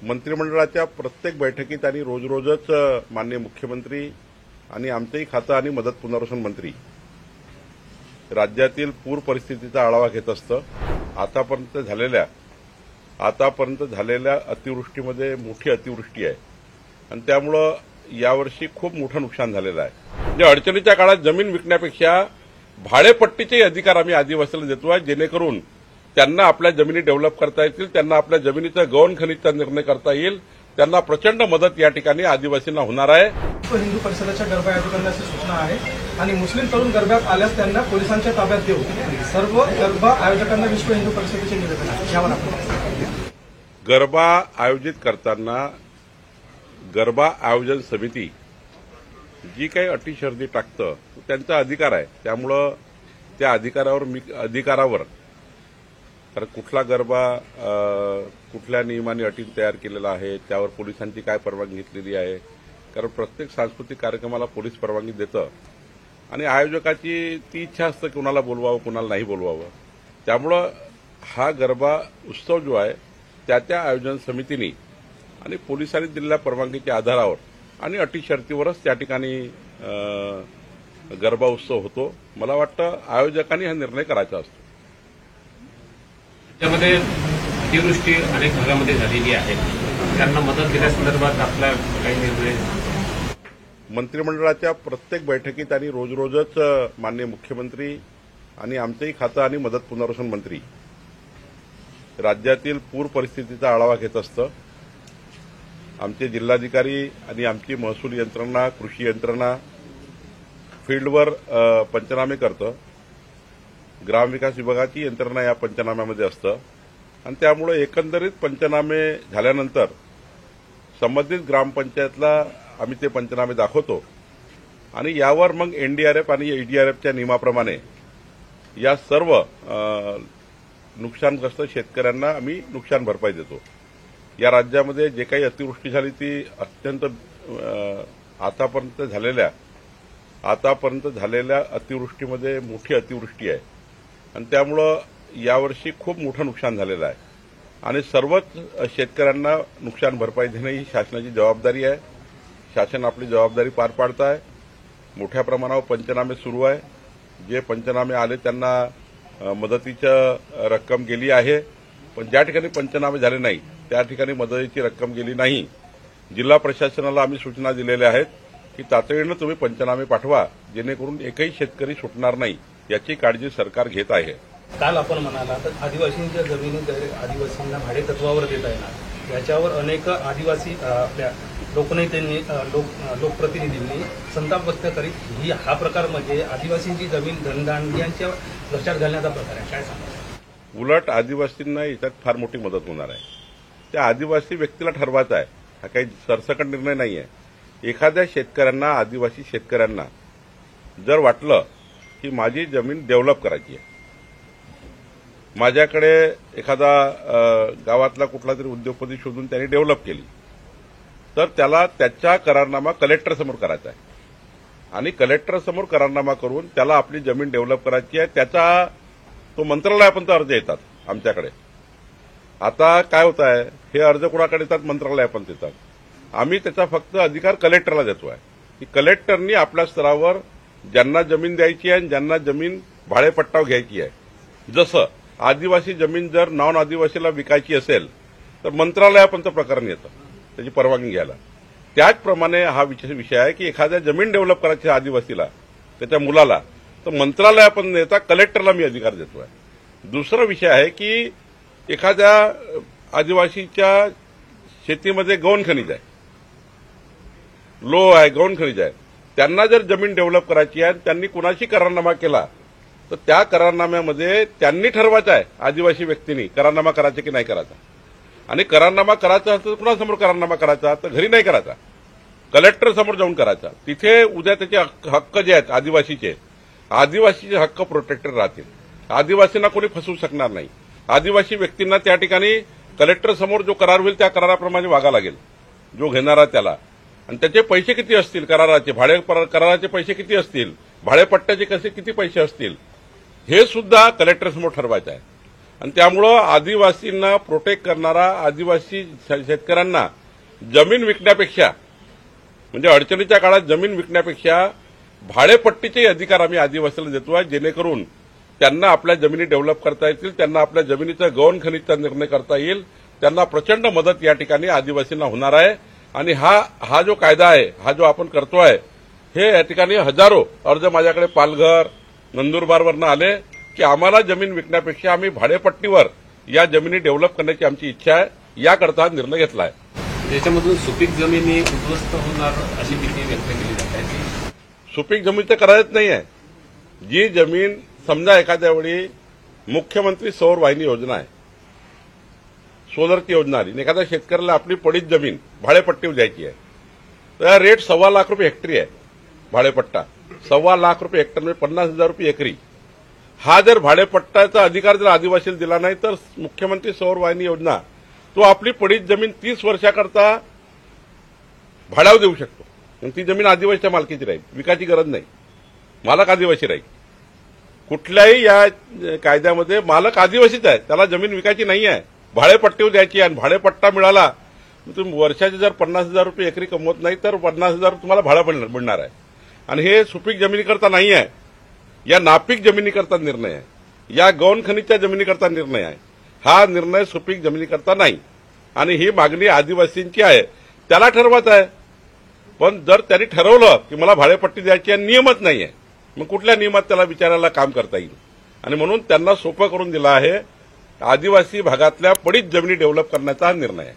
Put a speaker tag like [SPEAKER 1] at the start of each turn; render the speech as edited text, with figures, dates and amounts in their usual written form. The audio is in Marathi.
[SPEAKER 1] मंत्रिमंडळाच्या प्रत्येक बैठकीत आणि रोज माननीय मुख्यमंत्री आणि आमचंही खातं आणि मदत पुनर्वसन मंत्री राज्यातील पूर परिस्थितीचा आढावा घेत असतं. आतापर्यंत झालेल्या अतिवृष्टीमध्ये मोठी अतिवृष्टी आहे आणि त्यामुळं यावर्षी खूप मोठं नुकसान झालेलं आहे. म्हणजे अडचणीच्या काळात जमीन विकण्यापेक्षा भाडेपट्टीचे अधिकार आम्ही आदिवासीला देतो आहे, जेणेकरून त्यांना आपल्या जमिनी डेव्हलप करता येतील, त्यांना आपल्या जमिनीचा गौण खनिजचा निर्णय करता येईल. त्यांना प्रचंड मदत या ठिकाणी आदिवासींना होणार आहे.
[SPEAKER 2] विश्व हिंदू परिषदेच्या गरबा आयोजकांची सूचना आहे आणि मुस्लिम तरुण गरब्यात आल्यास त्यांना पोलिसांच्या ताब्यात देऊ. सर्व गरबा आयोजकांना विश्व हिंदू परिषदेचे निवेदन आहे. यावर आपण
[SPEAKER 1] गरबा आयोजित करताना गरबा आयोजन समिती जी काही अटी शर्ती टाकतं त्यांचा अधिकार आहे. त्यामुळं त्या अधिकारावर कारण कुठला गरबा कुठल्या नियमाने अटी तयार केलेला आहे, त्यावर पोलिसांची काय परवानगी घेतलेली आहे. कारण प्रत्येक सांस्कृतिक कार्यक्रमाला पोलीस परवानगी देतं आणि आयोजकाची ती इच्छा असतं की कुणाला बोलवावं कुणाला नाही बोलवावं. त्यामुळं हा गरबा उत्सव जो आहे त्या आयोजन समितीने आणि पोलिसांनी दिलेल्या परवानगीच्या आधारावर आणि अटी शर्तीवरच त्या ठिकाणी गरबा उत्सव होतो. मला वाटतं आयोजकांनी हा निर्णय करायचा असतो.
[SPEAKER 3] त्यामध्ये अतिवृष्टी अनेक भागामध्ये झालेली आहे, त्यांना मदत दिल्यासंदर्भात आपला काही निर्णय?
[SPEAKER 1] मंत्रिमंडळाच्या प्रत्येक बैठकीत आणि रोज माननीय मुख्यमंत्री आणि आमचंही खातं आणि मदत पुनर्वसन मंत्री राज्यातील पूर परिस्थितीचा आढावा घेत असतं. आमचे जिल्हाधिकारी आणि आमची महसूल यंत्रणा, कृषी यंत्रणा फील्डवर पंचनामे करतं. ग्रामविकास विभागाची यंत्रणा या पंचनाम्यामध्ये असतं आणि त्यामुळे एकंदरीत पंचनामे झाल्यानंतर संबंधित ग्रामपंचायतला आम्ही ते पंचनामे दाखवतो आणि यावर मग एनडीआरएफ आणि ईडीआरएफच्या नियमाप्रमाणे या सर्व नुकसानग्रस्त शेतकऱ्यांना आम्ही नुकसान भरपाई देतो. या राज्यामध्ये जे काही अतिवृष्टी झाली ती अत्यंत आतापर्यंत झालेल्या अतिवृष्टीमध्ये मोठी अतिवृष्टी आहे आणि त्यामुळं यावर्षी खूप मोठं नुकसान झालेलं आहे आणि सर्वच शेतकऱ्यांना नुकसान भरपाई देणं ही शासनाची जबाबदारी आहे. शासन आपली जबाबदारी पार पाडत आहे. मोठ्या प्रमाणावर पंचनामे सुरू आहे. जे पंचनामे आले त्यांना मदतीची रक्कम गेली आहे, पण ज्या ठिकाणी पंचनामे झाले नाही त्या ठिकाणी मदतीची रक्कम गेली नाही. जिल्हा प्रशासनाला आम्ही सूचना दिलेल्या आहेत की तातडीनं तुम्ही पंचनामे पाठवा, जेणेकरून एकही शेतकरी सुटणार नाही याची काळजी सरकार घेत आहे.
[SPEAKER 2] काल आपण म्हणाला तर आदिवासींच्या जमिनी आदिवासींना भाडेतत्वावर देता येणार, याच्यावर अनेक आदिवासी आपल्या लोकनेत्यांनी लोकप्रतिनिधींनी संताप व्यक्त करीत हा प्रकार म्हणजे आदिवासींची जमीन धनधान्यांच्या लक्षात घालण्याचा प्रकार आहे. काय सांगा?
[SPEAKER 1] उलट आदिवासींना याच्यात फार मोठी मदत होणार आहे. त्या आदिवासी व्यक्तीला ठरवायचा आहे, हा काही सरसकट निर्णय नाही आहे. एखाद्या शेतकऱ्यांना, आदिवासी शेतकऱ्यांना जर वाटलं की माझी जमीन डेव्हलप करायची आहे, माझ्याकडे एखादा गावातला कुठला तरी उद्योगपती शोधून त्यांनी डेव्हलप केली, तर त्याला त्याचा करारनामा कलेक्टरसमोर करायचा आहे आणि कलेक्टरसमोर करारनामा करून त्याला आपली जमीन डेव्हलप करायची आहे. त्याचा तो मंत्रालयापर्यंत अर्ज येतात आमच्याकडे. आता काय होत आहे, हे अर्ज कुणाकडे येतात? मंत्रालयापर्यंत येतात. आम्ही त्याचा फक्त अधिकार कलेक्टरला देतो आहे की कलेक्टरनी आपल्या स्तरावर ज्यांना जमीन द्यायची आहे, ज्यांना जमीन भाडेपट्टावर घ्यायची आहे, जसं आदिवासी जमीन जर नॉन आदिवासीला विकायची असेल तर मंत्रालयापर्यंत प्रकरण येतं त्याची परवानगी घ्यायला. त्याचप्रमाणे हा विषय आहे की एखाद्या जमीन डेव्हलप करायची आदिवासीला, त्याच्या मुलाला, तर मंत्रालयापर्यंत येता कलेक्टरला मी अधिकार देतो आहे. दुसरा विषय आहे की एखाद्या आदिवासीच्या शेतीमध्ये गौण खनिज आहे, लोह आहे, गौण खनिज आहे, त्यांना जर जमीन डेव्हलप करायची आहे, त्यांनी कुणाशी करारनामा केला तर त्या करारनाम्यामध्ये त्यांनी ठरवायचं आहे, आदिवासी व्यक्तींनी करारनामा करायचा की नाही करायचा. आणि करारनामा करायचा तर कुणासमोर करारनामा करायचा, तर घरी नाही करायचा, कलेक्टर समोर जाऊन करायचा. तिथे उद्या त्याचे हक्क जे आहेत आदिवासीचे हक्क प्रोटेक्टेड राहतील. आदिवासींना कोणी फसवू शकणार नाही. आदिवासी व्यक्तींना त्या ठिकाणी कलेक्टर समोर जो करार होईल त्या कराराप्रमाणे वागा लागेल जो घेणारा त्याला. आणि त्याचे पैसे किती असतील, कराराचे पैसे किती असतील, भाडेपट्ट्याचे किती पैसे असतील, हे सुद्धा कलेक्टरसमोर ठरवायचं आहे. आणि त्यामुळं आदिवासींना प्रोटेक्ट करणारा आदिवासी शेतकऱ्यांना जमीन विकण्यापेक्षा म्हणजे अडचणीच्या काळात जमीन विकण्यापेक्षा भाडेपट्टीचे अधिकार आम्ही आदिवासीला देतो आहे, जेणेकरून त्यांना आपल्या जमिनी डेव्हलप करता येतील, त्यांना आपल्या जमिनीचा गौण खनिजचा निर्णय करता येईल, त्यांना प्रचंड मदत या ठिकाणी आदिवासींना होणार आहे. आणि हा जो कायदा आहे, हा जो आपण करतोय, हे या ठिकाणी हजारो अर्ज माझ्याकडे पालघर नंदुरबारवरनं आले की आम्हाला जमीन विकण्यापेक्षा आम्ही भाडेपट्टीवर या जमिनी डेव्हलप करण्याची आमची इच्छा आहे, याकरता निर्णय घेतला आहे.
[SPEAKER 3] त्याच्यामधून सुपीक जमिनी उद्ध्वस्त होणार अशी भीती व्यक्त केली जात आहे.
[SPEAKER 1] सुपीक जमीन तर करायच नाही आहे. जी जमीन समजा एखाद्या वेळी मुख्यमंत्री सौर वाहिनी योजना आहे, सोलरची योजना आली, एखाद्या शेतकऱ्याला आपली पडीत जमीन भाडेपट्टीवर द्यायची आहे, तर रेट ₹1.25 लाख हेक्टरी आहे. भाडेपट्टा ₹1.25 लाख हेक्टर म्हणजे 50,000 रुपये एकरी. हा जर भाडेपट्टाचा अधिकार जर आदिवासीला दिला नाही तर मुख्यमंत्री सौर वाहिनी योजना तो आपली पडीत जमीन 30 वर्षाकरता भाड्यावर देऊ शकतो. मग ती जमीन आदिवासीच्या मालकीची राहील, विकायची गरज नाही, मालक आदिवासी राहील. कुठल्याही या कायद्यामध्ये मालक आदिवासीच आहे, त्याला जमीन विकायची नाही आहे, भाडेपट्टीवर द्यायची आहे. आणि भाडेपट्टा मिळाला तुम्ही वर्षाचे जर 50,000 रुपये एकरी कमवत नाही तर 50,000 तुम्हाला भाडं मिळणार आहे. आणि हे सुपीक जमिनीकरता नाही आहे, या नापीक जमिनीकरता निर्णय आहे, या गौण खनिजच्या जमिनीकरता निर्णय आहे. हा निर्णय सुपीक जमिनीकरता नाही. आणि ही मागणी आदिवासींची आहे, त्याला ठरवत आहे. पण जर त्यांनी ठरवलं की मला भाडेपट्टी द्यायची आहे, नियमच नाही आहे, मग कुठल्या नियमात त्याला विचारायला काम करता येईल. आणि म्हणून त्यांना सोपं करून दिलं आहे. आदिवासी भागातल्या पडीत जमिनी डेव्हलप करण्याचा हा निर्णय आहे.